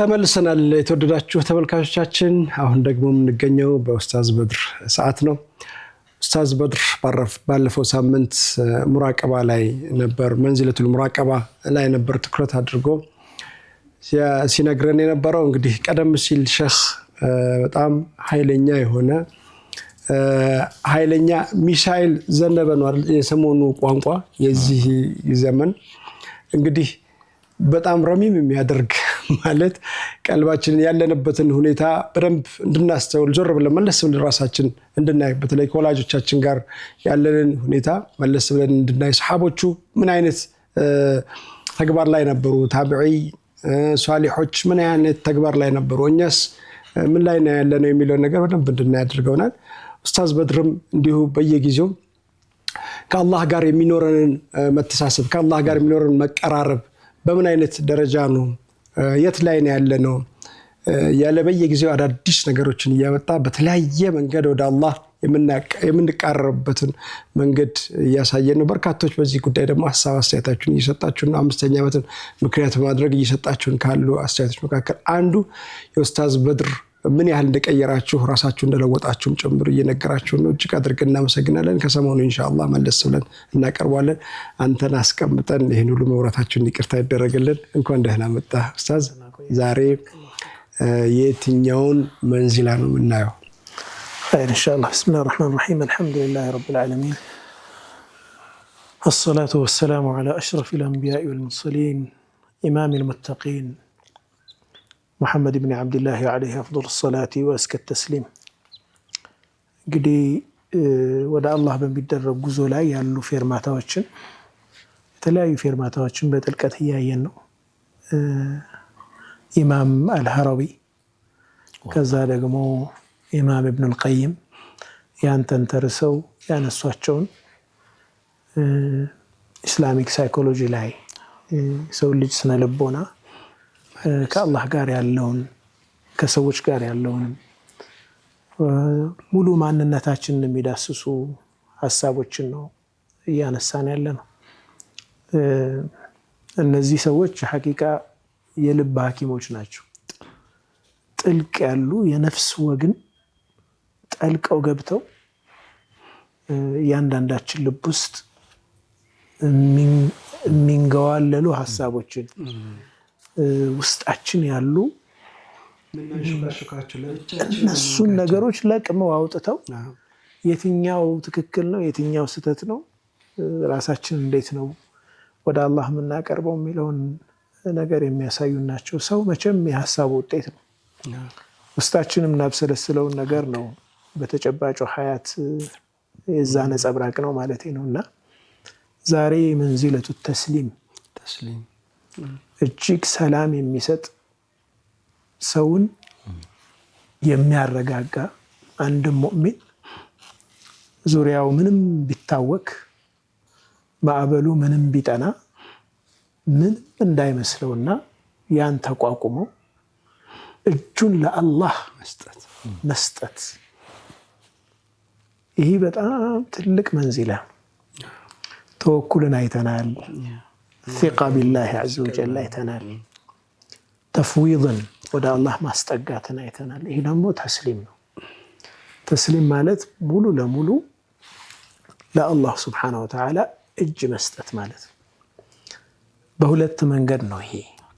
ተመልሰናል የተወደዳችሁ ተመልካቾቻችን። አሁን ደግሞ የምንገኘው በኡስታዝ በድር ሰዓት ነው። ኡስታዝ በድር ባለፈው ሳምንት ሙራቀባ ላይ ነበር፣ መንዚለቱል ሙራቀባ ላይ ነበር ትኩረት አድርጎ ሲነግረን የነበረው። እንግዲህ ቀደም ሲል ሼህ በጣም ኃይለኛ የሆነ ኃይለኛ ሚሳኤል ዘነበ ነው የሰሞኑ ቋንቋ የዚህ ዘመን። እንግዲህ በጣም ረሚም የሚያደርግ ማለት ቀልባችንን ያለንበትን ሁኔታ በደንብ እንድናስተውል ዞር ብለን መለስ ብለን ራሳችን እንድናይ፣ በተለይ ከወላጆቻችን ጋር ያለንን ሁኔታ መለስ ብለን እንድናይ፣ ሰሃቦቹ ምን አይነት ተግባር ላይ ነበሩ፣ ታቢዒ ሷሊሖች ምን አይነት ተግባር ላይ ነበሩ፣ እኛስ ምን ላይ ነው ያለነው የሚለው ነገር በደንብ እንድናይ አድርገውናል። ኡስታዝ በድርም እንዲሁ በየጊዜው ከአላህ ጋር የሚኖረንን መተሳሰብ፣ ከአላህ ጋር የሚኖረንን መቀራረብ በምን አይነት ደረጃ ነው፣ የት ላይ ነው ያለነው ያለ በየጊዜው አዳዲስ ነገሮችን እያመጣ በተለያየ መንገድ ወደ አላህ የምንቃረብበትን መንገድ እያሳየን ነው። በርካቶች በዚህ ጉዳይ ደግሞ ሐሳብ አስተያየታችሁን እየሰጣችሁ ነው። 5ኛ ዓመትን ምክንያት በማድረግ እየሰጣችሁን ካሉ አስተያየቶች መካከል አንዱ የኡስታዝ በድር ምን ያህል እንደቀየራችሁ ራሳችሁ እንደለወጣችሁም ጭምር እየነገራችሁ ነው። እጅግ አድርገን እናመሰግናለን። ከሰሞኑ ኢንሻአላህ መለስ ብለን እናቀርባለን። አንተን አስቀምጠን ይሄን ሁሉ መውራታችሁን ይቅርታ ይደረግልን። እንኳን ደህና መጣ ኡስታዝ። ዛሬ የትኛውን መንዚላ ነው የምናየው? خير إن شاء الله. بسم الله الرحمن الرحيم. الحمد لله رب العالمين، الصلاة والسلام على أشرف الأنبياء والمرسلين إمام المتقين محمد بن عبد الله عليه أفضل الصلاة وأزكى التسليم። እንግዲህ ወደ አላህ በሚደረግ ጉዞ ላይ ያሉ ፌርማታዎችን የተለያዩ ፌርማታዎችን በጥልቀት እያየን ነው። ኢማም አልሐራዊ ከዛ ደግሞ ኢማም ኢብኑ አልቀይም ያንተን ተርሰው ያነሷቸውን ኢስላሚክ ሳይኮሎጂ ላይ ሰው ልጅ ስነ ልቦና ከአላህ ጋር ያለውን ከሰዎች ጋር ያለውን ሙሉ ማንነታችንን የሚዳስሱ ሐሳቦችን ነው እያነሳን ያለነው። እነዚህ ሰዎች ሐቂቃ የልብ ሐኪሞች ናቸው። ጥልቅ ያሉ የነፍስ ወግን ጠልቀው ገብተው እያንዳንዳችን ልብ ውስጥ የሚንገዋለሉ ሐሳቦችን ውስጣችን ያሉ እነሱን ነገሮች ለቅመው አውጥተው የትኛው ትክክል ነው የትኛው ስህተት ነው፣ ራሳችን እንዴት ነው ወደ አላህ የምናቀርበው የሚለውን ነገር የሚያሳዩ ናቸው። ሰው መቼም የሐሳቡ ውጤት ነው። ውስጣችንም እናብሰለስለውን ነገር ነው በተጨባጩ ሐያት የዛ ነጸብራቅ ነው ማለት ነውና ዛሬ መንዚለቱ ተስሊም እጅግ ሰላም የሚሰጥ ሰውን የሚያረጋጋ አንድ ሙእሚን ዙሪያው ምንም ቢታወክ ማዕበሉ ምንም ቢጠና ምን እንዳይመስለውና ያን ተቋቁሞ እጁን ለአላህ መስጠት ይሄ በጣም ትልቅ መንዚላ። ተወኩልን አይተናል፣ ثقة بالله عز وجل አይተናል፣ ተፍዊድን ወደ አላህ ማስጠጋትን አይተናል። ይሄ ደግሞ ተስሊም ነው። ተስሊም ማለት ሙሉ ለሙሉ ለአላህ Subhanahu Wa Ta'ala እጅ መስጠት ማለት ነው። በሁለት መንገድ ነው ይሄ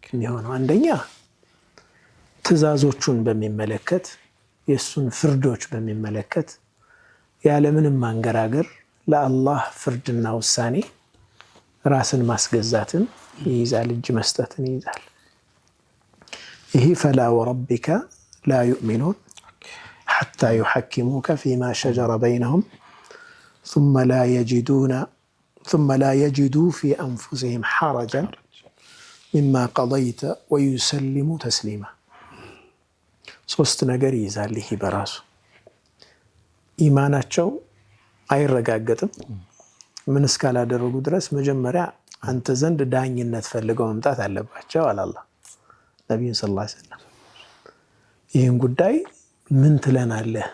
የሚሆነው። አንደኛ ትእዛዞቹን በሚመለከት የሱን ፍርዶች በሚመለከት ያለምንም ማንገራገር ለአላህ ፍርድና ውሳኔ ራስን ማስገዛትን ይይዛል፣ እጅ መስጠትን ይይዛል። ይሄ ፈላ ወረቢከ ላ ዩእሚኑን ሐታ ዩሐኪሙከ ፊማ ሸጀረ በይነሁም ثم لا يجدوا في أنفسهم حرجا مما قضيت ويسلموا تسليما። ሶስት ነገር ይይዛል ይሄ በራሱ። ኢማናቸው አይረጋገጥም ምን እስካላደረጉ ድረስ መጀመሪያ አንተ ዘንድ ዳኝነት ፈልገው መምጣት አለባቸው አላህ ነብዩ ሰለላሁ ዐለይሂ ወሰለም። ይህን ጉዳይ ምን ትለናለህ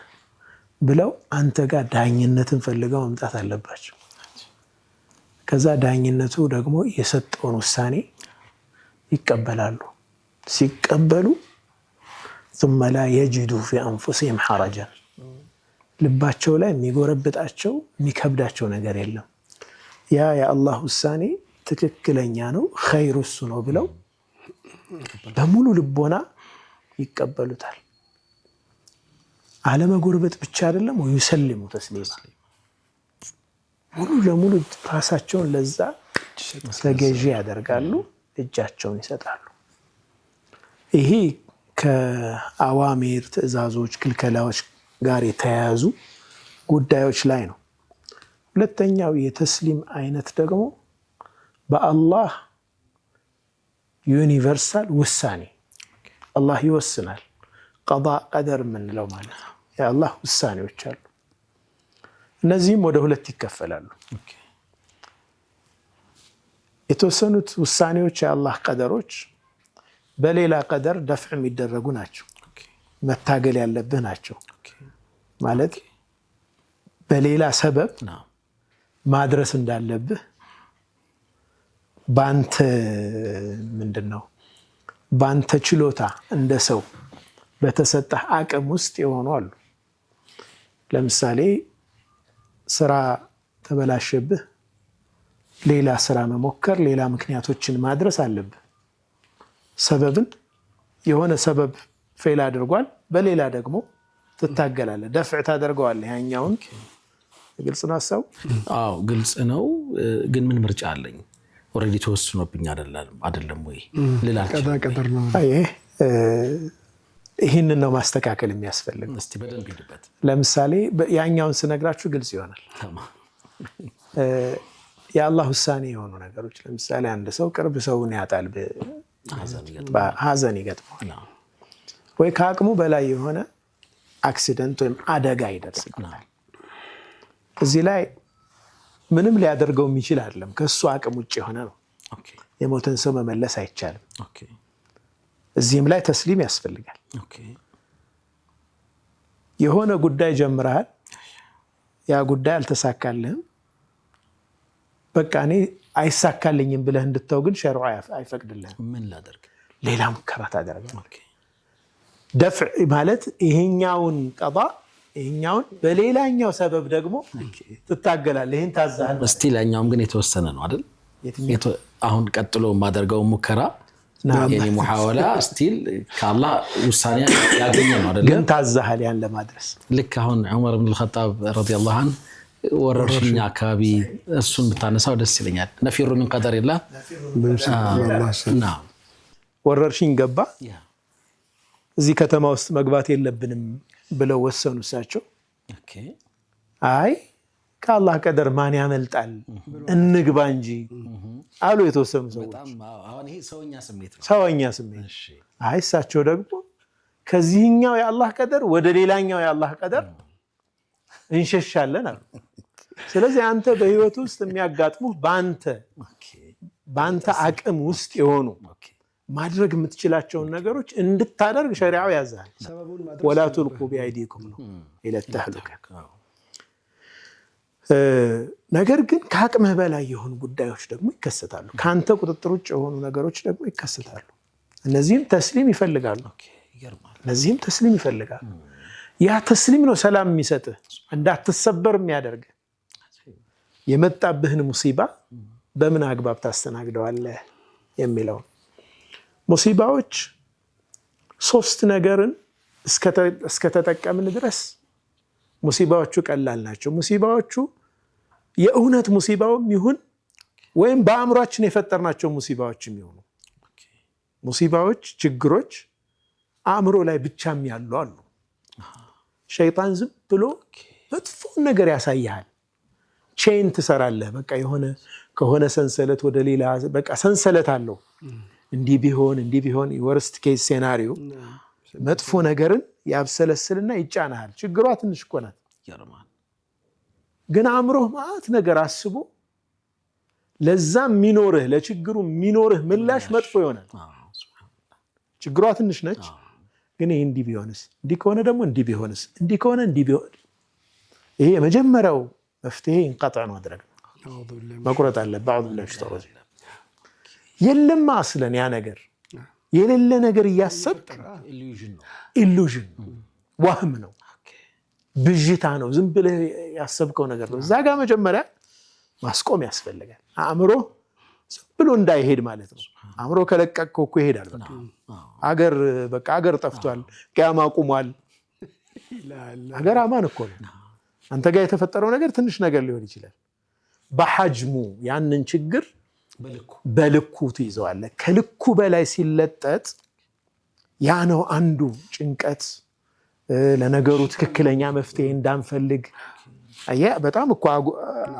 ብለው አንተ ጋር ዳኝነትን ፈልገው መምጣት አለባቸው። ከዛ ዳኝነቱ ደግሞ የሰጠውን ውሳኔ ይቀበላሉ። ሲቀበሉ ثم لا يجدوا في أنفسهم حرجا ልባቸው ላይ የሚጎረብጣቸው የሚከብዳቸው ነገር የለም። ያ የአላህ ውሳኔ ትክክለኛ ነው ኸይሩ እሱ ነው ብለው በሙሉ ልቦና ይቀበሉታል። አለመጎርበጥ ብቻ አይደለም ወይሰልሙ ተስሊማ ሙሉ ለሙሉ ራሳቸውን ለዛ ተገዢ ያደርጋሉ፣ እጃቸውን ይሰጣሉ። ይሄ ከአዋሚር ትዕዛዞች፣ ክልከላዎች ጋር የተያያዙ ጉዳዮች ላይ ነው። ሁለተኛው የተስሊም አይነት ደግሞ በአላህ ዩኒቨርሳል ውሳኔ አላህ ይወስናል። ቀዳ ቀደር የምንለው ማለት ነው። የአላህ ውሳኔዎች አሉ። እነዚህም ወደ ሁለት ይከፈላሉ። የተወሰኑት ውሳኔዎች የአላህ ቀደሮች በሌላ ቀደር ደፍዕ የሚደረጉ ናቸው። መታገል ያለብህ ናቸው ማለት በሌላ ሰበብ ማድረስ እንዳለብህ ባንተ ምንድነው ባንተ ችሎታ እንደ ሰው በተሰጠህ አቅም ውስጥ የሆኑ አሉ። ለምሳሌ ስራ ተበላሸብህ፣ ሌላ ስራ መሞከር፣ ሌላ ምክንያቶችን ማድረስ አለብህ። ሰበብን የሆነ ሰበብ ፌል አድርጓል፣ በሌላ ደግሞ ትታገላለህ፣ ደፍዕ ታደርገዋለህ። ያኛውን ግልጽ ነው ሐሳቡ? አዎ ግልጽ ነው። ግን ምን ምርጫ አለኝ? ኦልሬዲ ተወስኖብኝ አይደለም ወይ ልላችሁ ቀደር ነው። ይህንን ነው ማስተካከል የሚያስፈልግ። እስቲ በደንብ ሄድበት። ለምሳሌ ያኛውን ስነግራችሁ ግልጽ ይሆናል። የአላህ ውሳኔ የሆኑ ነገሮች ለምሳሌ አንድ ሰው ቅርብ ሰውን ያጣል፣ ሀዘን ይገጥመዋል፣ ወይ ከአቅሙ በላይ የሆነ አክሲደንት ወይም አደጋ ይደርስበታል። እዚህ ላይ ምንም ሊያደርገው የሚችል አይደለም፣ ከሱ አቅም ውጭ የሆነ ነው። የሞተን ሰው መመለስ አይቻልም። እዚህም ላይ ተስሊም ያስፈልጋል። የሆነ ጉዳይ ጀምረሃል፣ ያ ጉዳይ አልተሳካልህም፣ በቃ እኔ አይሳካልኝም ብለህ እንድተው ግን ሸርዑ አይፈቅድልህም። ምን ላደርግ? ሌላ ሙከራ ታደርጋለህ። ደፍዕ ማለት ይሄኛውን ቀዳ ይሄኛውን በሌላኛው ሰበብ ደግሞ ትታገላለህ። ይሄን ታዛሃል። እስቲ ላኛውም ግን የተወሰነ ነው አይደል? አሁን ቀጥሎ የማደርገው ሙከራ የኔ ሙሐወላ ስቲል ከአላህ ውሳኔ ያገኘ ነው አይደል? ግን ታዛሃል ያን ለማድረስ። ልክ አሁን ዑመር ብን አልኸጣብ ረዲየላሁ ዐንሁ ወረርሽኝ አካባቢ እሱን ብታነሳው ደስ ይለኛል። ነፊሩ ምን ቀደሪላህ ና ወረርሽኝ ገባ፣ እዚህ ከተማ ውስጥ መግባት የለብንም ብለው ወሰኑ እሳቸው። አይ ከአላህ ቀደር ማን ያመልጣል እንግባ እንጂ አሉ የተወሰኑ ሰዎች። ሰውኛ ስሜት። አይ እሳቸው ደግሞ ከዚህኛው የአላህ ቀደር ወደ ሌላኛው የአላህ ቀደር እንሸሻለን አሉ። ስለዚህ አንተ በህይወት ውስጥ የሚያጋጥሙህ በአንተ አቅም ውስጥ የሆኑ ማድረግ የምትችላቸውን ነገሮች እንድታደርግ ሸሪዓው ያዛል። ወላ ቱልቁ ቢአይዲኩም ነው ኢለ ተህሉካ። ነገር ግን ከአቅምህ በላይ የሆኑ ጉዳዮች ደግሞ ይከሰታሉ። ከአንተ ቁጥጥር ውጭ የሆኑ ነገሮች ደግሞ ይከሰታሉ። እነዚህም ተስሊም ይፈልጋሉ። ያ ተስሊም ነው ሰላም የሚሰጥህ፣ እንዳትሰበር የሚያደርግህ። የመጣብህን ሙሲባ በምን አግባብ ታስተናግደዋለህ የሚለው። ሙሲባዎች ሶስት ነገርን እስከተጠቀምን ድረስ ሙሲባዎቹ ቀላል ናቸው። ሙሲባዎቹ የእውነት ሙሲባውም ይሁን ወይም በአእምሯችን የፈጠርናቸው ሙሲባዎችም ይሁኑ፣ ሙሲባዎች፣ ችግሮች አእምሮ ላይ ብቻም ያሉ አሉ። ሸይጣን ዝም ብሎ መጥፎ ነገር ያሳያል። ቼን ትሰራለህ። በቃ የሆነ ከሆነ ሰንሰለት ወደ ሌላ በቃ ሰንሰለት አለው። እንዲህ ቢሆን ወርስት ኬዝ ሴናሪዮ መጥፎ ነገርን ያብሰለስልና ይጫናል። ችግሯ ትንሽ እኮ ናት፣ ግን አእምሮህ ማለት ነገር አስቦ ለዛ የሚኖርህ ለችግሩ የሚኖርህ ምላሽ መጥፎ ይሆናል። ችግሯ ትንሽ ነች፣ ግን ይሄ እንዲህ ቢሆንስ፣ እንዲህ ከሆነ ደግሞ እንዲህ ቢሆንስ፣ እንዲህ ከሆነ እንዲህ ቢሆን። ይሄ የመጀመሪያው መፍትሄ እንቀጣዕ ማድረግ መቁረጥ አለብህ። አዑዙ ቢላሂ ሚነሽ ሸይጧኒ ረጂም። የለም አስለን ያ ነገር የሌለ ነገር እያሰብክ ኢሉዥን ነው፣ ዋህም ነው፣ ብዥታ ነው፣ ዝም ብለህ ያሰብከው ነገር ነው። እዛ ጋር መጀመሪያ ማስቆም ያስፈልጋል። አእምሮ ዝም ብሎ እንዳይሄድ ማለት ነው። አእምሮ ከለቀቅከው እኮ ይሄዳል። በቃ አገር ጠፍቷል፣ ቂያማ ቁሟል። አገር አማን እኮ ነው። አንተ ጋር የተፈጠረው ነገር ትንሽ ነገር ሊሆን ይችላል። በሐጅሙ ያንን ችግር በልኩ ትይዘዋለህ። ከልኩ በላይ ሲለጠጥ ያ ነው አንዱ ጭንቀት፣ ለነገሩ ትክክለኛ መፍትሄ እንዳንፈልግ። በጣም እኮ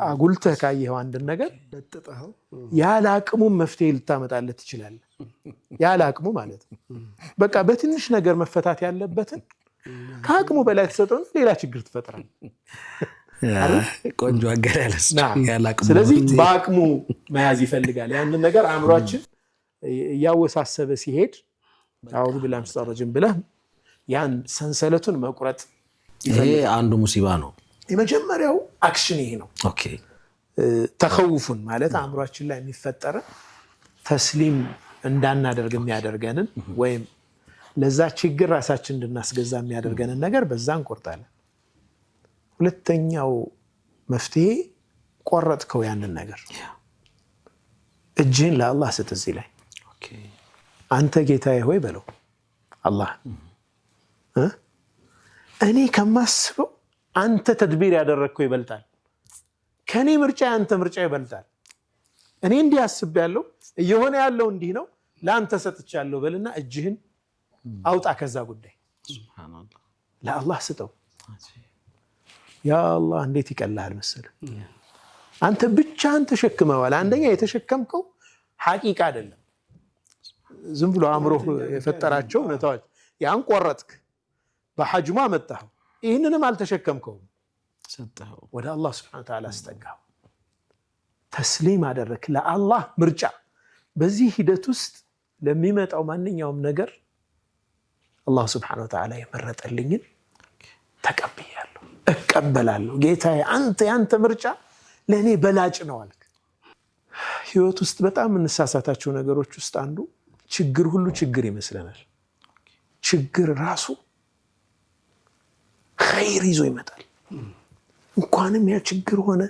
አጉልተህ ካየኸው አንድን ነገር ያለ አቅሙ መፍትሄ ልታመጣለት ትችላለህ። ያለ አቅሙ ማለት ነው። በቃ በትንሽ ነገር መፈታት ያለበትን ከአቅሙ በላይ ተሰጠው ሌላ ችግር ትፈጥራለህ። ቆንጆ አገላለጽ። ስለዚህ በአቅሙ መያዝ ይፈልጋል። ያንን ነገር አእምሯችን እያወሳሰበ ሲሄድ አውዙ ቢላሂ ሚነሽ ሸይጧኒር ረጂም ብለህ ያን ሰንሰለቱን መቁረጥ ይሄ አንዱ ሙሲባ ነው። የመጀመሪያው አክሽን ይሄ ነው። ተኸውፉን ማለት አእምሯችን ላይ የሚፈጠረ ተስሊም እንዳናደርግ የሚያደርገንን ወይም ለዛ ችግር ራሳችን እንድናስገዛ የሚያደርገንን ነገር በዛ እንቆርጣለን። ሁለተኛው መፍትሄ ቆረጥከው ያንን ነገር እጅህን ለአላህ ስጥ። እዚህ ላይ አንተ ጌታዬ ሆይ በለው አላህ እኔ ከማስበው አንተ ተድቢር ያደረግከው ይበልጣል፣ ከኔ ምርጫ አንተ ምርጫ ይበልጣል። እኔ እንዲህ አስቤያለሁ፣ እየሆነ ያለው እንዲህ ነው፣ ለአንተ ሰጥቻለሁ በልና እጅህን አውጣ ከዛ ጉዳይ ለአላህ ስጠው። ያ አላህ እንዴት ይቀላል መሰለህ። አንተ ብቻህን ተሸክመዋል። አንደኛ የተሸከምከው ሐቂቃ አይደለም፣ ዝም ብሎ አእምሮህ የፈጠራቸው እውነታዎች። ያን ቆረጥክ፣ በሐጅሙ አመጣኸው፣ ይህንንም አልተሸከምከውም፣ ወደ አላህ ሱብሓነሁ ወተዓላ አስጠጋኸው፣ ተስሊም አደረክ ለአላህ ምርጫ። በዚህ ሂደት ውስጥ ለሚመጣው ማንኛውም ነገር አላህ ሱብሓነሁ ወተዓላ የመረጠልኝን ተቀብያለሁ፣ እቀበላለሁ። ጌታዬ አንተ ያንተ ምርጫ ለእኔ በላጭ ነው አልክ። ህይወት ውስጥ በጣም የምንሳሳታቸው ነገሮች ውስጥ አንዱ ችግር ሁሉ ችግር ይመስለናል። ችግር ራሱ ኸይር ይዞ ይመጣል። እንኳንም ያ ችግር ሆነ።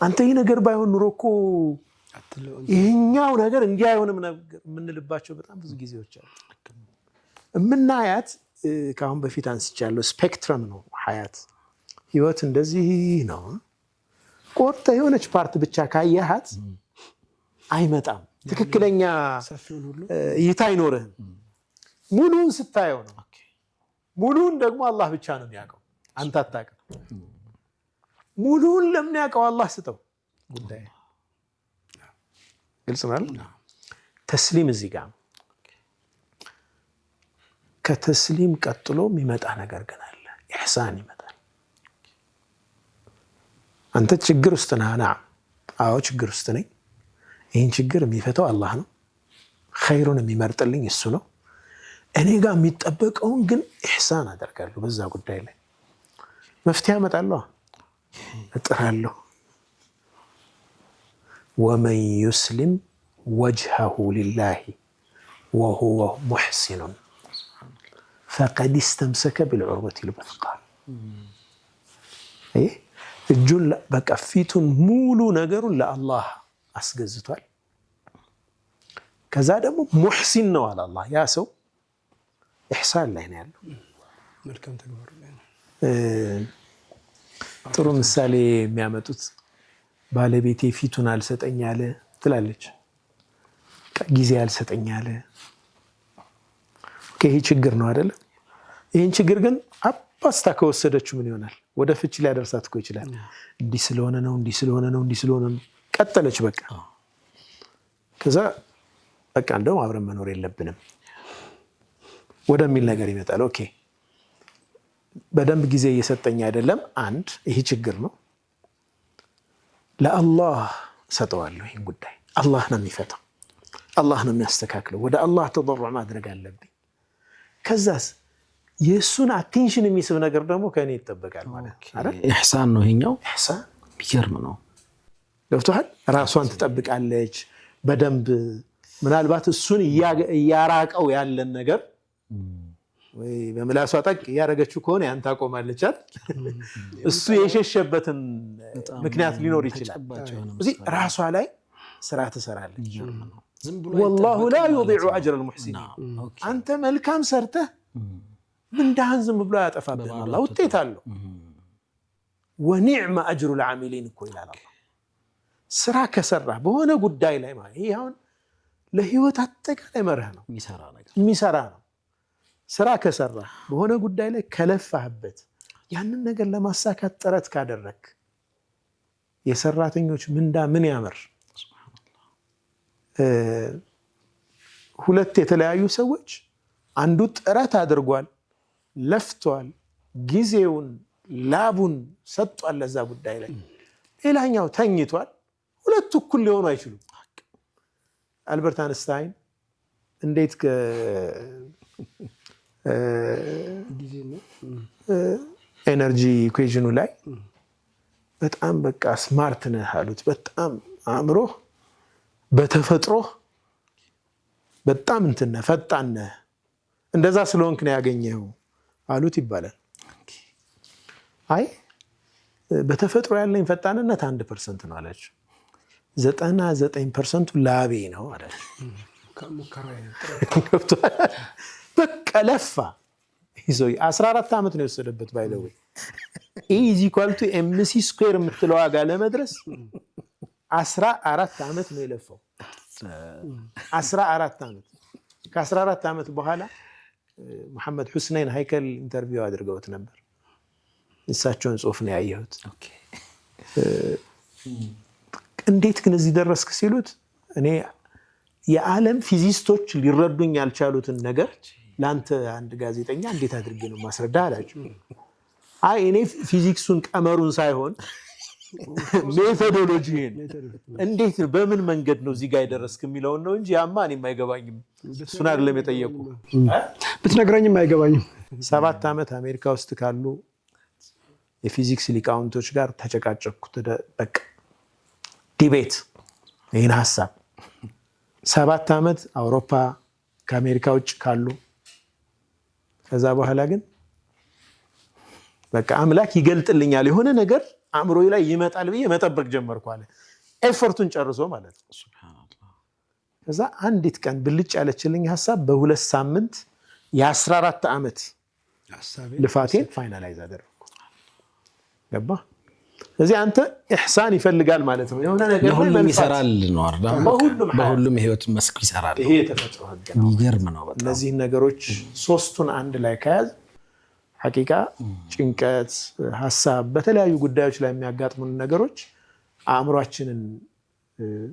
አንተ ይህ ነገር ባይሆን ኑሮ እኮ ይህኛው ነገር እንዲህ አይሆንም ነገር የምንልባቸው በጣም ብዙ ጊዜዎች አሉ። የምናያት ከአሁን በፊት አንስቻለሁ፣ ስፔክትረም ነው ሀያት። ህይወት እንደዚህ ነው። ቆርጠ የሆነች ፓርት ብቻ ካየሃት አይመጣም፣ ትክክለኛ እይታ አይኖርህም። ሙሉን ስታየው ነው። ሙሉን ደግሞ አላህ ብቻ ነው የሚያውቀው፣ አንተ አታውቅም። ሙሉን ለሚያውቀው አላህ ስጠው ጉዳይ። ግልጽ ነው። ተስሊም እዚህ ጋር ነው። ከተስሊም ቀጥሎ የሚመጣ ነገር ግን አለ፣ ኢሕሳን ይመጣል። አንተ ችግር ውስጥ ነህ። አዎ ችግር ውስጥ ነኝ። ይህን ችግር የሚፈታው አላህ ነው፣ ኸይሩን የሚመርጥልኝ እሱ ነው። እኔ ጋር የሚጠበቀውን ግን ኢሕሳን አደርጋለሁ። በዛ ጉዳይ ላይ መፍትሄ አመጣለሁ፣ እጥራለሁ። ወመን ዩስሊም ወጅሀሁ ሊላሂ ወሁወ ሙሕሲኑን ፈቀድ እስተምሰከ ቢልዑርወቲል ውስቃ። እጁን በቃ ፊቱን ሙሉ ነገሩን ለአላህ አስገዝቷል። ከዛ ደግሞ ሙሕሲን ነው አለ አላህ። ያ ሰው ኢሕሳን ላይ ነው ያለው፣ መልካም ተግባር ላይ ነው። ጥሩ ምሳሌ የሚያመጡት ባለቤቴ ፊቱን አልሰጠኝ አለ ትላለች፣ ጊዜ አልሰጠኝ አለ። ይሄ ችግር ነው አይደለ? ይህን ችግር ግን አባስታ ከወሰደችው ምን ይሆናል? ወደ ፍቺ ሊያደርሳት እኮ ይችላል። እንዲህ ስለሆነ ነው፣ እንዲህ ስለሆነ ነው፣ እንዲህ ስለሆነ ነው። ቀጠለች በቃ። ከዛ በቃ እንደውም አብረን መኖር የለብንም ወደሚል ነገር ይመጣል። ኦኬ በደንብ ጊዜ እየሰጠኝ አይደለም። አንድ ይሄ ችግር ነው፣ ለአላህ ሰጠዋለሁ። ይህን ጉዳይ አላህ ነው የሚፈታው፣ አላህ ነው የሚያስተካክለው። ወደ አላህ ተضرع ማድረግ አለብኝ። ከዛስ የእሱን አቴንሽን የሚስብ ነገር ደግሞ ከእኔ ይጠበቃል ማለት አይደል? ኢሕሳን ነው ይሄኛው። ኢሕሳን ቢገርም ነው። ገብቶሃል? ራሷን ትጠብቃለች በደንብ ምናልባት እሱን እያራቀው ያለን ነገር ወይ በምላሷ ጠቅ እያደረገችው ከሆነ ያን ታቆማለች አይደል? እሱ የሸሸበትን ምክንያት ሊኖር ይችላል። እዚህ ራሷ ላይ ስራ ትሰራለች። ወላሁ ላ ዩዲዑ አጅረ አልሙሕሲኒን። አንተ መልካም ሰርተህ ምንዳህን ዝም ብሎ ያጠፋብህም አላህ ውጤት አለው። ወኒዕመ አጅሩ ልዓሚሊን እኮ ይላል አላህ። ስራ ከሰራህ በሆነ ጉዳይ ላይ ማለት ይህ አሁን ለህይወት አጠቃላይ መርህ ነው፣ የሚሰራ ነው። ስራ ከሰራህ በሆነ ጉዳይ ላይ ከለፋህበት ያንን ነገር ለማሳካት ጥረት ካደረግ የሰራተኞች ምንዳ ምን ያምር። ሁለት የተለያዩ ሰዎች አንዱ ጥረት አድርጓል፣ ለፍቷል፣ ጊዜውን ላቡን ሰጥቷል ለዛ ጉዳይ ላይ፣ ሌላኛው ተኝቷል። ሁለቱ እኩል ሊሆኑ አይችሉም። አልበርት አንስታይን እንዴት ኤነርጂ ኢኩዌሽኑ ላይ በጣም በቃ ስማርት ነህ አሉት። በጣም አእምሮህ በተፈጥሮህ በጣም እንትን ነህ፣ ፈጣን ነህ፣ እንደዛ ስለሆንክ ነው ያገኘኸው አሉት ይባላል። አይ በተፈጥሮ ያለኝ ፈጣንነት 1% ነው አላቸው። 99% ላቤ ነው አላቸው። በቃ ለፋ። ይዞ 14 ዓመት ነው የወሰደበት። ባይዘው ኢዝ ኢኳል ቱ ኤምሲ ስኩዌር የምትለው ዋጋ ለመድረስ 14 ዓመት ነው የለፋው። 14 ዓመት። ከ14 ዓመት በኋላ መሐመድ ሁስነይን ሃይከል ኢንተርቪው አድርገውት ነበር። እሳቸውን ጽሑፍ ነው ያየሁት። እንዴት ግን እዚህ ደረስክ ሲሉት እኔ የዓለም ፊዚስቶች ሊረዱኝ ያልቻሉትን ነገር ለአንተ አንድ ጋዜጠኛ እንዴት አድርጌ ነው ማስረዳ አላቸው። አይ እኔ ፊዚክሱን ቀመሩን ሳይሆን ሜቶዶሎጂን እንዴት ነው በምን መንገድ ነው እዚህ ጋር የደረስክ የሚለውን ነው እንጂ ያማ እኔም አይገባኝም። እሱን አይደለም የጠየቁ። ብትነግረኝም አይገባኝም። 7 ዓመት አሜሪካ ውስጥ ካሉ የፊዚክስ ሊቃውንቶች ጋር ተጨቃጨቅኩት። በቃ ዲቤት ይህን ሀሳብ 7 ዓመት አውሮፓ ከአሜሪካ ውጭ ካሉ፣ ከዛ በኋላ ግን በቃ አምላክ ይገልጥልኛል የሆነ ነገር አእምሮ ላይ ይመጣል ብዬ መጠበቅ ጀመርኩ አለ። ኤፈርቱን ጨርሶ ማለት ነው። ከዛ አንዲት ቀን ብልጭ ያለችልኝ ሀሳብ በ2 ሳምንት የ14 ዓመት ልፋቴን ፋይናላይዝ አደረኩ። ገባ? ስለዚህ አንተ ኢህሳን ይፈልጋል ማለት ነው። የሆነ ነገር ለሁሉም ይሰራል ነው አይደል? በሁሉም የህይወት መስክ ይሰራል። ይሄ የተፈጥሮ ህግ ነው። የሚገርም ነው በጣም። እነዚህ ነገሮች ሶስቱን አንድ ላይ ከያዝ ሐቂቃ ጭንቀት፣ ሐሳብ፣ በተለያዩ ጉዳዮች ላይ የሚያጋጥሙን ነገሮች አእምሯችንን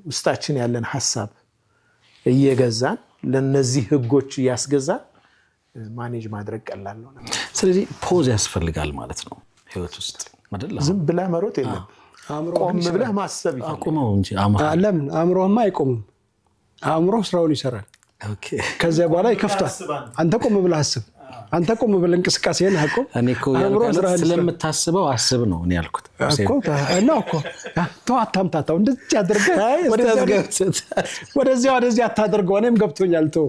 ውስጣችን ያለን ሐሳብ እየገዛን ለነዚህ ህጎች እያስገዛን ማኔጅ ማድረግ ቀላል ነው። ስለዚህ ፖዝ ያስፈልጋል ማለት ነው ህይወት ውስጥ አይደል? ዝም ብለህ መሮጥ የለም። ቆም ብለህ ማሰብ ይፈልጋል። አቁመው እንጂ ለምን አእምሮህማ አይቆምም። አእምሮ ስራውን ይሰራል። ኦኬ። ከዚያ በኋላ ይከፍታል። አንተ ቆም ብለህ አስብ። አንተ ቆም ብለህ እንቅስቃሴን አቁም። እኔ እኮ ስለምታስበው አስብ ነው እኔ ያልኩት እኮ ነው እኮ ተው፣ አታምታታው። እንደዚህ አድርገህ ወደዚያ አታድርገው። እኔም ገብቶኛል። ተው።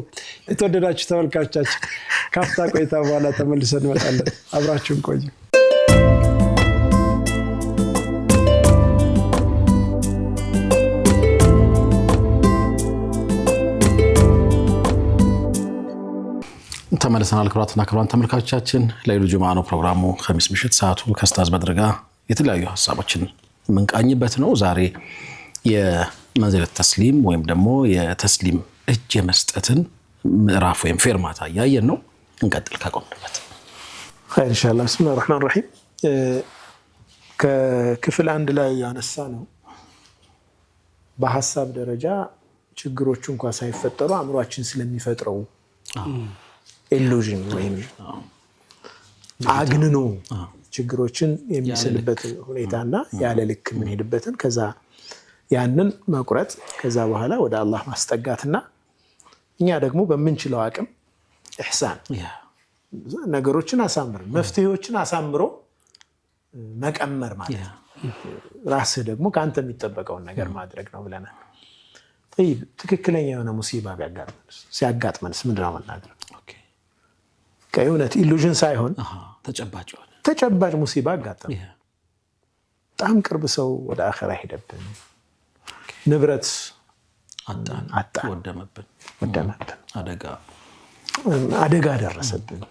የተወደዳችሁ ተመልካቾቻችን ካፍታ ቆይታ በኋላ ተመልሰን እንመጣለን። አብራችሁን ቆዩ። ተመልሰናል። ክቡራትና ክቡራን ተመልካቾቻችን ለይሉ ጁምዓ ነው ፕሮግራሙ። ኸሚስ ምሽት ሰዓቱ ከኡስታዝ በድር ጋር የተለያዩ ሀሳቦችን የምንቃኝበት ነው። ዛሬ የመንዚለት ተስሊም ወይም ደግሞ የተስሊም እጅ የመስጠትን ምዕራፍ ወይም ፌርማታ እያየን ነው። እንቀጥል ካቆምንበት ኸይር ኢንሻአላህ። ቢስሚላሂር ረህማኒር ረሂም። ከክፍል 1 ላይ ያነሳ ነው በሐሳብ ደረጃ ችግሮቹ እንኳን ሳይፈጠሩ አእምሯችን ስለሚፈጥረው ኢሉዥን ወይም አግንኖ ችግሮችን የሚስልበት ሁኔታና ያለ ልክ የምንሄድበትን ከዛ ያንን መቁረጥ ከዛ በኋላ ወደ አላህ ማስጠጋትና እኛ ደግሞ በምንችለው አቅም ኢህሳን ነገሮችን አሳምረን መፍትሄዎችን አሳምሮ መቀመር ማለት ነው። ራስህ ደግሞ ከአንተ የሚጠበቀውን ነገር ማድረግ ነው ብለናል። طيب ትክክለኛ የሆነ ሙሲባ ሲያጋጥመንስ ምንድነው የምናደርገው? ከእውነት ኢሉዥን ሳይሆን ተጨባጭ ሙሲባ አጋጠመ። በጣም ቅርብ ሰው ወደ አኺራ ሄደብን፣ ንብረት አጣን፣ ወደመብን፣ አደጋ ደረሰብን።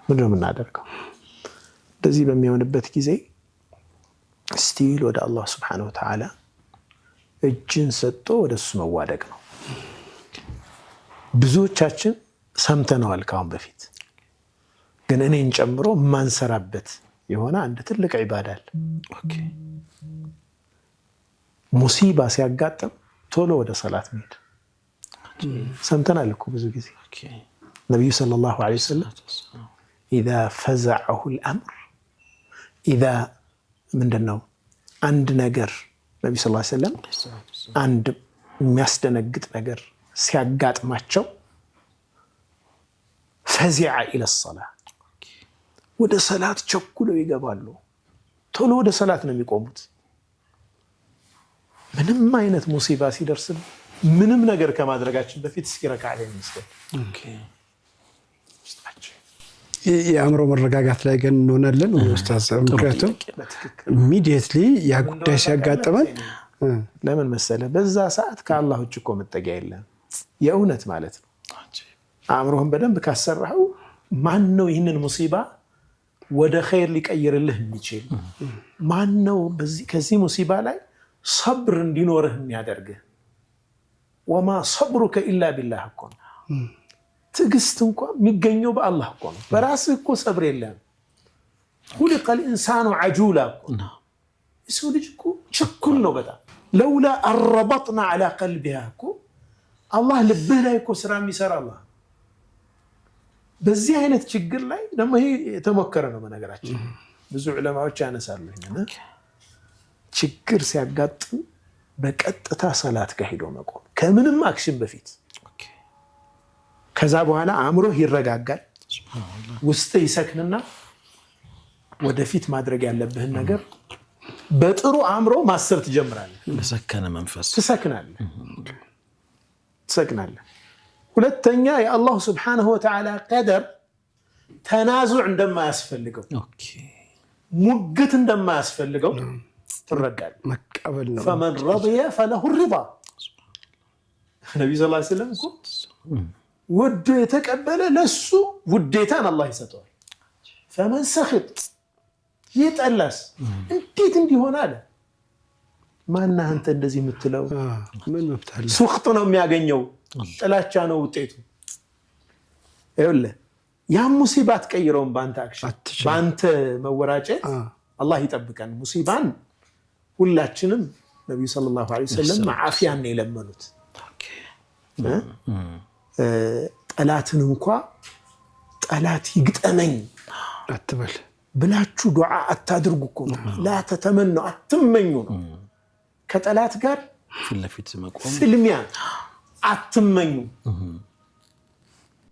ምንድነው የምናደርገው? እንደዚህ በሚሆንበት ጊዜ ስቲል ወደ አላህ ሱብሓነሁ ወተዓላ እጅን ሰጥቶ ወደ እሱ መዋደቅ ነው። ብዙዎቻችን ሰምተነዋል ካሁን በፊት፣ ግን እኔን ጨምሮ ማንሰራበት የሆነ አንድ ትልቅ ዒባዳ አለ። ሙሲባ ሲያጋጥም ቶሎ ወደ ሰላት መሄድ። ሰምተናል እኮ ብዙ ጊዜ ነቢዩ ሰለላሁ ዐለይሂ ወሰለም ኢዛ ፈዘዐሁል አምር፣ ኢዛ ምንድነው አንድ ነገር ነቢዩ ሰለላሁ ዐለይሂ ወሰለም አንድ የሚያስደነግጥ ነገር ሲያጋጥማቸው ፈዚዐ ኢለ ሰላ፣ ወደ ሰላት ቸኩለው ይገባሉ። ቶሎ ወደ ሰላት ነው የሚቆሙት። ምንም አይነት ሙሲባ ሲደርስም ምንም ነገር ከማድረጋችን በፊት እስኪ ረክዓ ላይ እንስገድ። የአእምሮ መረጋጋት ላይ ግን እንሆናለን ኡስታዝ። ምክንያቱም ኢሚዲየትሊ ያ ጉዳይ ሲያጋጥመን ለምን መሰለ፣ በዛ ሰዓት ከአላህ ውጭ እኮ መጠጊያ የለም። የእውነት ማለት ነው። አእምሮህን በደንብ ካሰራኸው ማን ነው ይህንን ሙሲባ ወደ ኸይር ሊቀይርልህ የሚችል? ማን ነው ከዚህ ሙሲባ ላይ ሰብር እንዲኖርህ የሚያደርግህ? ወማ ሰብሩከ ኢላ ቢላህ እኮ ነው። ትዕግስት እንኳ የሚገኘው በአላህ እኮ ነው። በራስህ እኮ ሰብር የለም። ሁሊቀል ኢንሳኑ ዐጁላ እኮ የሰው ልጅ እኮ ችኩል ነው በጣም። ለውላ አረበጥና ዐላ ቀልቢሃ እኮ አላህ ልብህ ላይ እኮ ስራ የሚሰራ አላህ። በዚህ አይነት ችግር ላይ ደግሞ ይሄ የተሞከረ ነው። በነገራችን ብዙ ዑለማዎች ያነሳሉ ችግር ሲያጋጥም በቀጥታ ሰላት ጋር ሄዶ መቆም ከምንም አክሽን በፊት። ከዛ በኋላ አእምሮህ ይረጋጋል፣ ውስጥ ይሰክንና ወደፊት ማድረግ ያለብህን ነገር በጥሩ አእምሮ ማሰብ ትጀምራለህ። በሰከነ መንፈስ ትሰክናለህ። ሁለተኛ የአላህ ሱብሓነሁ ወተዓላ ቀደር ተናዙዕ እንደማያስፈልገው፣ ሙግት እንደማያስፈልገው ትረዳለህ። መቀበል ነው። ፈመን ረضየ ፈለሁ ሪዳ። ነቢዩ ሰለላሁ ዐለይሂ ወሰለም እኮ ወዶ የተቀበለ ለሱ ውዴታን አላህ ይሰጠዋል። ፈመን ሰኺጥ፣ ይጠላስ እንዴት እንዲሆን አለ። ማነህ አንተ እንደዚህ የምትለው? ምን መብታለ? ሱኽጥ ነው የሚያገኘው፣ ጥላቻ ነው ውጤቱ። ይኸውልህ ያ ሙሲባ አትቀይረውም በአንተ አክሽን፣ በአንተ መወራጨት። አላህ ይጠብቀን። ሙሲባን ሁላችንም ነቢዩ ሰለላሁ ዐለይሂ ወሰለም ዓፊያን ነው የለመኑት። ጠላትን እንኳ ጠላት ይግጠመኝ አትበል ብላችሁ ዱዓ አታድርጉ እኮ ነው። ላ ተተመኑ፣ አትመኙ ነው። ከጠላት ጋር ፊት ለፊት መቆም ፍልሚያ አትመኙ።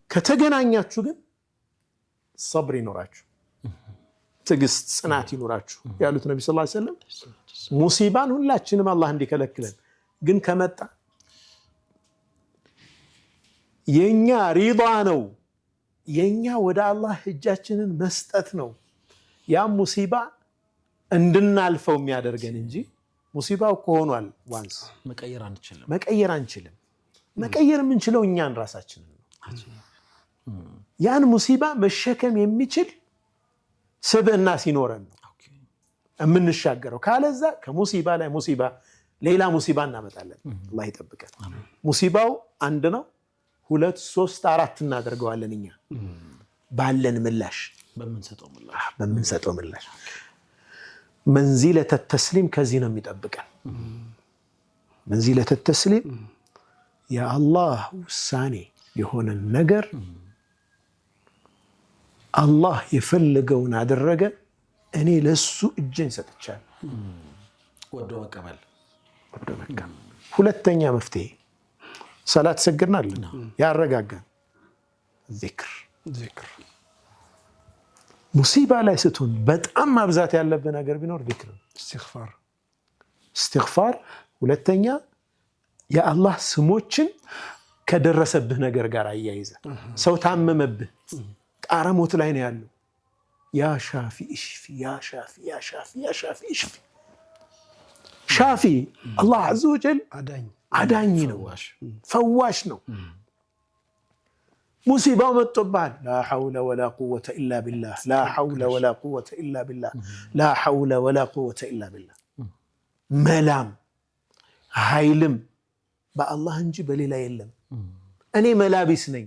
ከተገናኛችሁ ግን ሰብር ይኖራችሁ፣ ትዕግስት፣ ጽናት ይኖራችሁ ያሉት ነቢ ሰለላሁ ዐለይሂ ወሰለም። ሙሲባን ሁላችንም አላህ እንዲከለክለን፣ ግን ከመጣ የኛ ሪዳ ነው፣ የኛ ወደ አላህ እጃችንን መስጠት ነው ያ ሙሲባ እንድናልፈው የሚያደርገን እንጂ ሙሲባው ከሆኗል ዋንስ መቀየር አንችልም። መቀየር የምንችለው እኛን ራሳችንን ነው። ያን ሙሲባ መሸከም የሚችል ስብዕና ሲኖረን ነው የምንሻገረው። ካለዛ ከሙሲባ ላይ ሙሲባ ሌላ ሙሲባ እናመጣለን። አላህ ይጠብቀን። ሙሲባው አንድ ነው፣ 2 3 4 እናደርገዋለን እኛ ባለን ምላሽ፣ በምንሰጠው ምላሽ። መንዚለተ ተስሊም ከዚህ ነው የሚጠብቀን። መንዚለተ ተስሊም የአላህ ውሳኔ የሆነን ነገር አላህ የፈለገውን አደረገ፣ እኔ ለሱ እጄን ሰጥቻለሁ፣ ወዶ መቀበል። ሁለተኛ መፍትሄ ሰላት ሰግድናል፣ ያረጋጋን ዚክር። ሙሲባ ላይ ስትሆን በጣም ማብዛት ያለብህ ነገር ቢኖር ዚክር፣ እስትግፋር። ሁለተኛ የአላህ ስሞችን ከደረሰብህ ነገር ጋር አያይዘ ሰው ታመመብህ ጣረ ሞት ላይ ነው ያለው ያ ሻፊ እሽፊ ያ ሻፊ ያ ሻፊ ያ ሻፊ እሽፊ ሻፊ አላህ عز وجل አዳኝ ነው ፈዋሽ ነው ሙሲባው መጥቶብሃል ላ ሐውለ ወላ ቁወተ ኢላ ቢላህ ላ ሐውለ ወላ ቁወተ ኢላ ቢላህ ላ ሐውለ ወላ ቁወተ ኢላ ቢላህ መላም ኃይልም በአላህ እንጂ በሌላ የለም እኔ መላቢስ ነኝ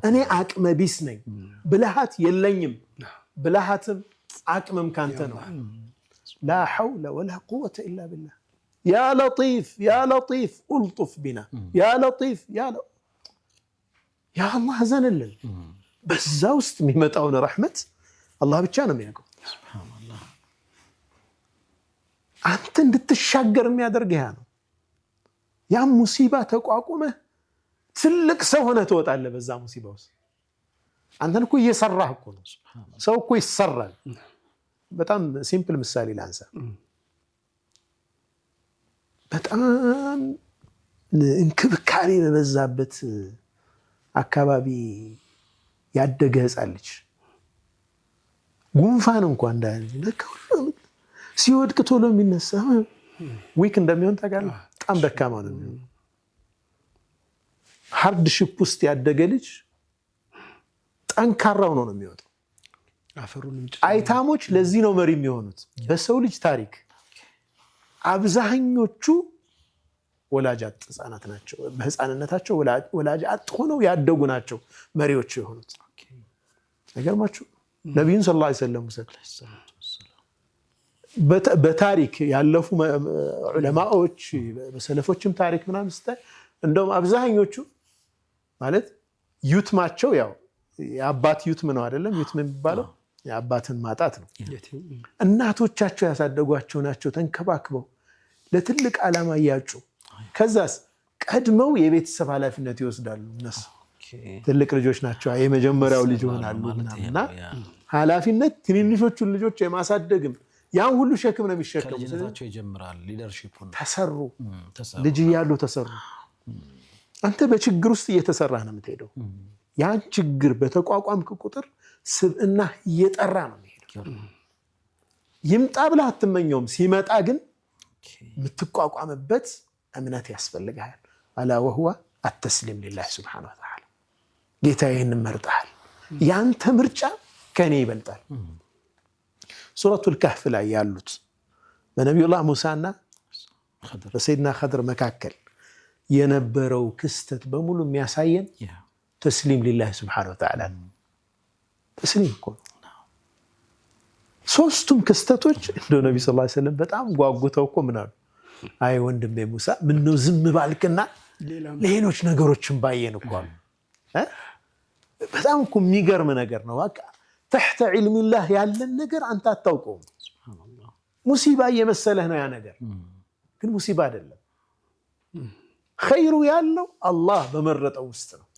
እኔ አቅመ ቢስ ነኝ ብልሃት የለኝም ብልሃትም አቅምም ካንተ ነው لا حول ولا قوة إلا بالله يا لطيف يا لطيف ألطف بنا يا لطيف يا الله زنلل بس زاوست ميمتاون رحمة الله بتشانم ياكم سبحان الله أنت እንድትሻገር የሚያደርግህ ያ ነው ያ ሙሲባ ተቋቁመህ ትልቅ ሰው ሆነህ ትወጣለህ በዛ ሙሲባ ውስጥ አንተን እኮ እየሰራህ እኮ ነው ሰው እኮ ይሰራል በጣም ሲምፕል ምሳሌ ላንሳ በጣም እንክብካቤ በበዛበት አካባቢ ያደገ ህፃን ልጅ ጉንፋን እንኳን እንዳለ ሲወድቅ ቶሎ የሚነሳ ዊክ እንደሚሆን ታውቃለህ በጣም ደካማ ነው የሚሆነው ሃርድሺፕ ውስጥ ያደገ ልጅ ጠንካራው ነው የሚወጣው አይታሞች ለዚህ ነው መሪ የሚሆኑት በሰው ልጅ ታሪክ አብዛኞቹ ወላጅ አጥ ህፃናት ናቸው በህፃንነታቸው ወላጅ አጥ ሆነው ያደጉ ናቸው መሪዎች የሆኑት ነገርማችሁ ነብዩን ሰለላሁ ዐለይሂ ወሰለም በታሪክ ያለፉ ዑለማዎች በሰለፎችም ታሪክ ምናምን ስታይ እንደውም አብዛኞቹ ማለት ዩትማቸው ያው የአባት ዩትም ነው አይደለም ዩትም የሚባለው የአባትን ማጣት ነው እናቶቻቸው ያሳደጓቸው ናቸው ተንከባክበው ለትልቅ ዓላማ ያጩ ከዛስ ቀድመው የቤተሰብ ኃላፊነት ይወስዳሉ እነሱ ትልቅ ልጆች ናቸው የመጀመሪያው ልጅ ሆናሉ እና ኃላፊነት ትንንሾቹን ልጆች የማሳደግም ያን ሁሉ ሸክም ነው የሚሸከሙ ስለዚህ ይጀምራል ሊደርሺፑን ተሰሩ ልጅ ያሉ ተሰሩ አንተ በችግር ውስጥ እየተሰራህ ነው የምትሄደው ያን ችግር በተቋቋምክ ቁጥር ስብዕና እየጠራ ነው የሚሄደው ይምጣ ብለህ አትመኘውም ሲመጣ ግን የምትቋቋምበት እምነት ያስፈልጋል አላ ወህዋ التسليم لله سبحانه وتعالى ጌታዬን መርጣል ያንተ ምርጫ ከኔ ይበልጣል ሱረቱ الكهف ላይ ያሉት በነብዩላህ ሙሳና በሰይድና ኸድር መካከል የነበረው ክስተት በሙሉ የሚያሳየን تسليم لله سبحانه وتعالى تسليم يكون ሶስቱም ክስተቶች እንደ ነብዩ ሰለላሁ ዐለይሂ ወሰለም በጣም ጓጉተው እኮ ምናሉ አይ ወንድሜ ሙሳ ምን ነው ዝም ባልክና ሌሎች ነገሮችን ባየን እኮ በጣም እኮ የሚገርም ነገር ነው በቃ تحت علم الله ያለን ነገር አንተ አታውቀውም ሱብሃንአላህ ሙሲባ እየመሰለህ ነው ያ ነገር ግን ሙሲባ አይደለም ኸይሩ ያለው አላህ በመረጠው ውስጥ ነው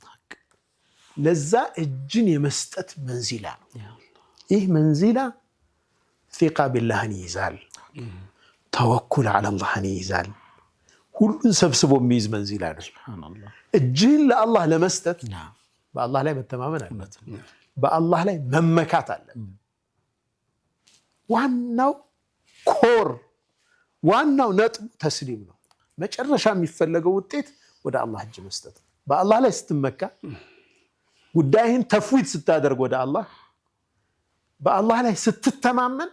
ለዛ እጅን የመስጠት መንዚላ ነው ይህ መንዚላ ثقة بالله ይይዛል ተወኩል على الله ይይዛል ሁሉን ሰብስቦ የሚይዝ መንዚላ ነው ሱብሃንአላህ እጅን ለአላህ ለመስጠት በአላህ ላይ መተማመን አለበት በአላህ ላይ መመካት አለበት ዋናው ኮር ዋናው ነጥብ ተስሊም ነው መጨረሻ የሚፈለገው ውጤት ወደ አላህ እጅ መስጠት በአላህ ላይ ስትመካ ጉዳይህን ተፍዊድ ስታደርግ ወደ አላህ በአላህ ላይ ስትተማመን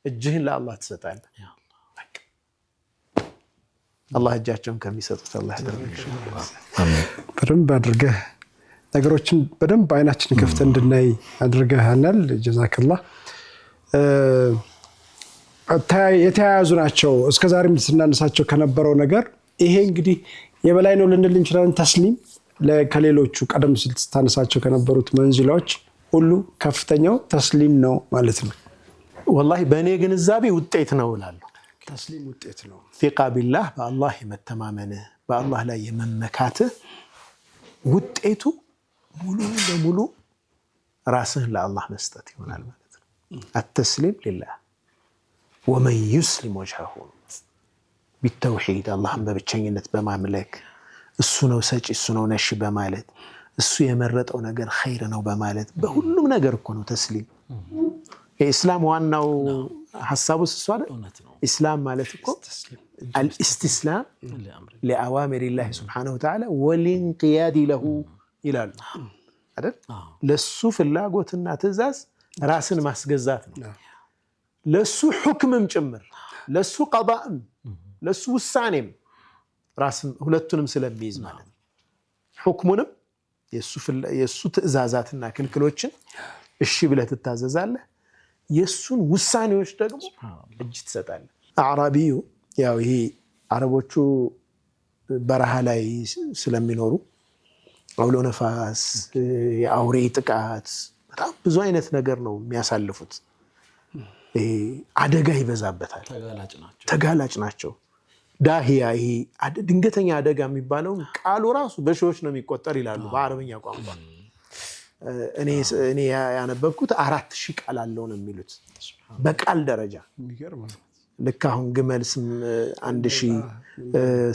እጅህን ለአላህ ትሰጣለህ አላህ እጃቸውን ከሚሰጡት አላህ ያደርገን አሜን በደንብ አድርገህ ነገሮችን በደንብ አይናችን ከፍተን እንድናይ አድርገሃናል ጀዛከላህ የተያያዙ ናቸው እስከዛሬም ስናነሳቸው ከነበረው ነገር ይሄ እንግዲህ የበላይ ነው ልንል እንችላለን ተስሊም ለከሌሎቹ ቀደም ሲል ስታነሳቸው ከነበሩት መንዚላዎች ሁሉ ከፍተኛው ተስሊም ነው ማለት ነው والله በእኔ ግንዛቤ ውጤት ነው እላለሁ ተስሊም ውጤት ነው ثقة بالله በአላህ የመተማመንህ በአላህ ላይ የመመካትህ ውጤቱ ሙሉ ለሙሉ ራስህን ለአላህ መስጠት ይሆናል ማለት ነው التسليم لله ومن يسلم وجهه ቢተውሂድ አላህን በብቸኝነት በማምለክ እሱ ነው ሰጪ እሱ ነው ነሽ በማለት እሱ የመረጠው ነገር ኸይር ነው በማለት በሁሉም ነገር እኮ ነው ተስሊም። የኢስላም ዋናው ሐሳቡ እሱ አይደል? ኢስላም ማለት እኮ አልኢስቲስላም ለአዋሚሪላህ ሱብሓነሁ ወተዓላ ወልኢንቂያድ ለሁ ይላሉ አይደል? ለሱ ፍላጎትና ትእዛዝ ራስን ማስገዛት ነው። ለሱ ሁክምም ጭምር ለሱ ቀዳእም ለሱ ውሳኔም ራስን ሁለቱንም ስለሚይዝ ማለት ነው። ሁክሙንም የሱ ትእዛዛትና ክልክሎችን እሺ ብለህ ትታዘዛለህ፣ የሱን ውሳኔዎች ደግሞ እጅ ትሰጣለህ። አዕራቢዩ ያው ይሄ አረቦቹ በረሃ ላይ ስለሚኖሩ አውሎ ነፋስ፣ የአውሬ ጥቃት፣ በጣም ብዙ አይነት ነገር ነው የሚያሳልፉት። አደጋ ይበዛበታል፣ ተጋላጭ ናቸው። ዳህያ ይሄ ድንገተኛ አደጋ የሚባለው ቃሉ ራሱ በሺዎች ነው የሚቆጠር ይላሉ በአረብኛ ቋንቋ። እኔ ያነበብኩት 4000 ቃል አለው ነው የሚሉት በቃል ደረጃ። ልክ አሁን ግመል 1000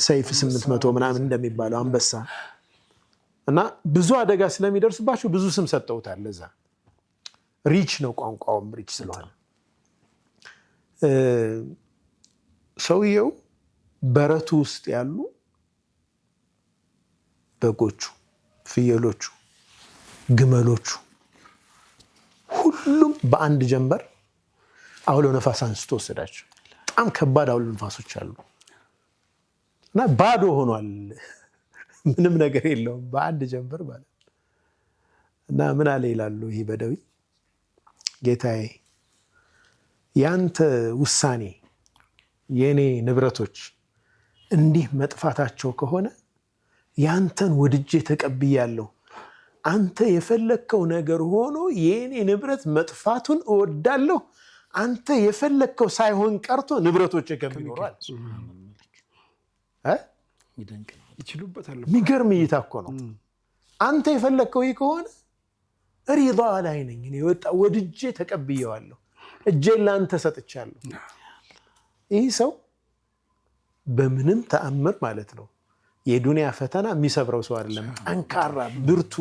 ሰይፍ 800 ምናምን እንደሚባለው አንበሳ እና ብዙ አደጋ ስለሚደርስባቸው ብዙ ስም ሰጠውታል። ለዛ ሪች ነው ቋንቋውም ሪች ስለሆነ ሰውየው በረቱ ውስጥ ያሉ በጎቹ፣ ፍየሎቹ፣ ግመሎቹ ሁሉም በአንድ ጀንበር አውሎ ነፋስ አንስቶ ወሰዳቸው። በጣም ከባድ አውሎ ነፋሶች አሉ እና ባዶ ሆኗል። ምንም ነገር የለውም በአንድ ጀንበር ማለት እና ምን አለ ይላሉ ይሄ በደዊ ጌታዬ ያንተ ውሳኔ የኔ ንብረቶች እንዲህ መጥፋታቸው ከሆነ ያንተን ወድጄ ተቀብያለሁ። አንተ የፈለከው ነገር ሆኖ የኔ ንብረት መጥፋቱን እወዳለሁ። አንተ የፈለከው ሳይሆን ቀርቶ ንብረቶች ከሚኖራል ይችሉበታል። የሚገርም እይታ እኮ ነው። አንተ የፈለከው ይህ ከሆነ ሪዳ ላይ ነኝ እኔ ወድጄ ተቀብየዋለሁ፣ እጄን ለአንተ ሰጥቻለሁ። ይህ ሰው በምንም ተአምር ማለት ነው የዱንያ ፈተና የሚሰብረው ሰው አይደለም። ጠንካራ ብርቱ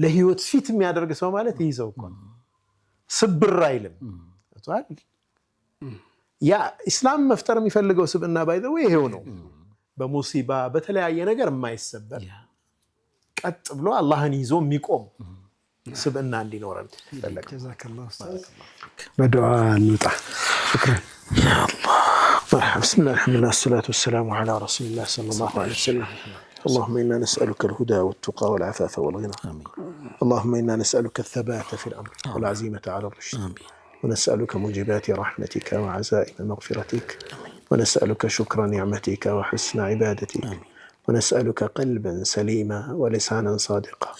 ለህይወት ፊት የሚያደርግ ሰው ማለት ይህ ሰው እኮ ነው። ስብር አይልም። ያ ኢስላም መፍጠር የሚፈልገው ስብዕና ባይዘው ይሄው ነው። በሙሲባ በተለያየ ነገር የማይሰበር ቀጥ ብሎ አላህን ይዞ የሚቆም ስብዕና እንዲኖረን ተፈለገ። ጀዛከላሁ ኡስታዝ። በዱዓ እንውጣ። ሽክራን ያ አላህ። بسم الله الحمد لله والصلاة والسلام على رسول الله صلى الله عليه وسلم. اللهم إنا نسألك الهدى والتقى والعفاف والغنى. اللهم إنا نسألك الثبات في الأمر والعزيمة على الرشد. ونسألك موجبات رحمتك وعزائم مغفرتك. ونسألك شكر نعمتك وحسن عبادتك. ونسألك قلبا سليما ولسانا صادقا.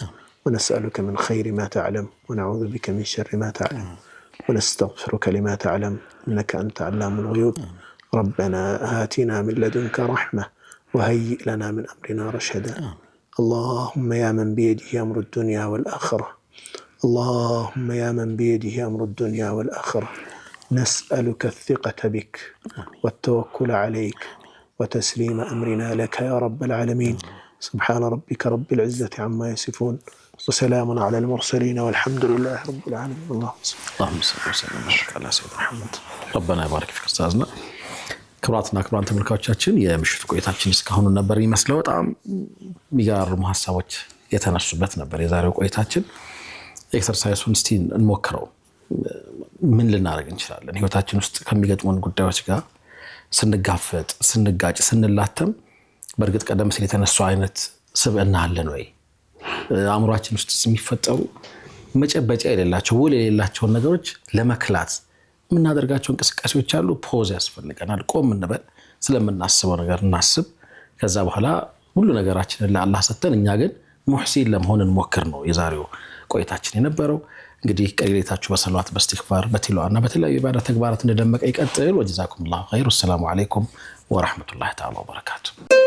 ونسألك من خير ما تعلم ونعوذ بك من شر ما تعلم. ونستغفرك لما تعلم إنك أنت علام الغيوب. ربنا آتنا من لدنك رحمة وهيئ لنا من أمرنا رشدا. اللهم يا من بيده أمر الدنيا والآخرة. اللهم يا من بيده أمر الدنيا والآخرة. نسألك الثقة بك والتوكل عليك وتسليم أمرنا لك يا رب العالمين. سبحان ربك رب العزة عما يصفون وسلام على المرسلين والحمد لله رب العالمين. اللهم صل وسلم على سيدنا محمد. ربنا يبارك فيك أستاذنا. ክቡራትና ክቡራን ተመልካቾቻችን የምሽቱ ቆይታችን እስካሁን ነበር ይመስለው። በጣም የሚገራርሙ ሀሳቦች የተነሱበት ነበር የዛሬው ቆይታችን። ኤክሰርሳይሱን እስቲ እንሞክረው። ምን ልናደርግ እንችላለን? ህይወታችን ውስጥ ከሚገጥሙን ጉዳዮች ጋር ስንጋፈጥ፣ ስንጋጭ፣ ስንላተም በእርግጥ ቀደም ሲል የተነሱ አይነት ስብዕና አለን ወይ? አእምሯችን ውስጥ የሚፈጠሩ መጨበጫ የሌላቸው ውል የሌላቸውን ነገሮች ለመክላት የምናደርጋቸው እንቅስቃሴዎች አሉ። ፖዝ ያስፈልገናል። ቆም እንበል፣ ስለምናስበው ነገር እናስብ። ከዛ በኋላ ሁሉ ነገራችንን ለአላህ ሰጥተን እኛ ግን ሙህሲን ለመሆን እንሞክር ነው የዛሬው ቆይታችን የነበረው። እንግዲህ ቀሪሌታችሁ በሰላዋት በእስትግፋር በቲላዋና በተለያዩ ኢባዳ ተግባራት እንደደመቀ ይቀጥል። ወጀዛኩሙላሁ ኸይር። ወሰላሙ አለይኩም ወራህመቱላሂ ተዓላ ወበረካቱ።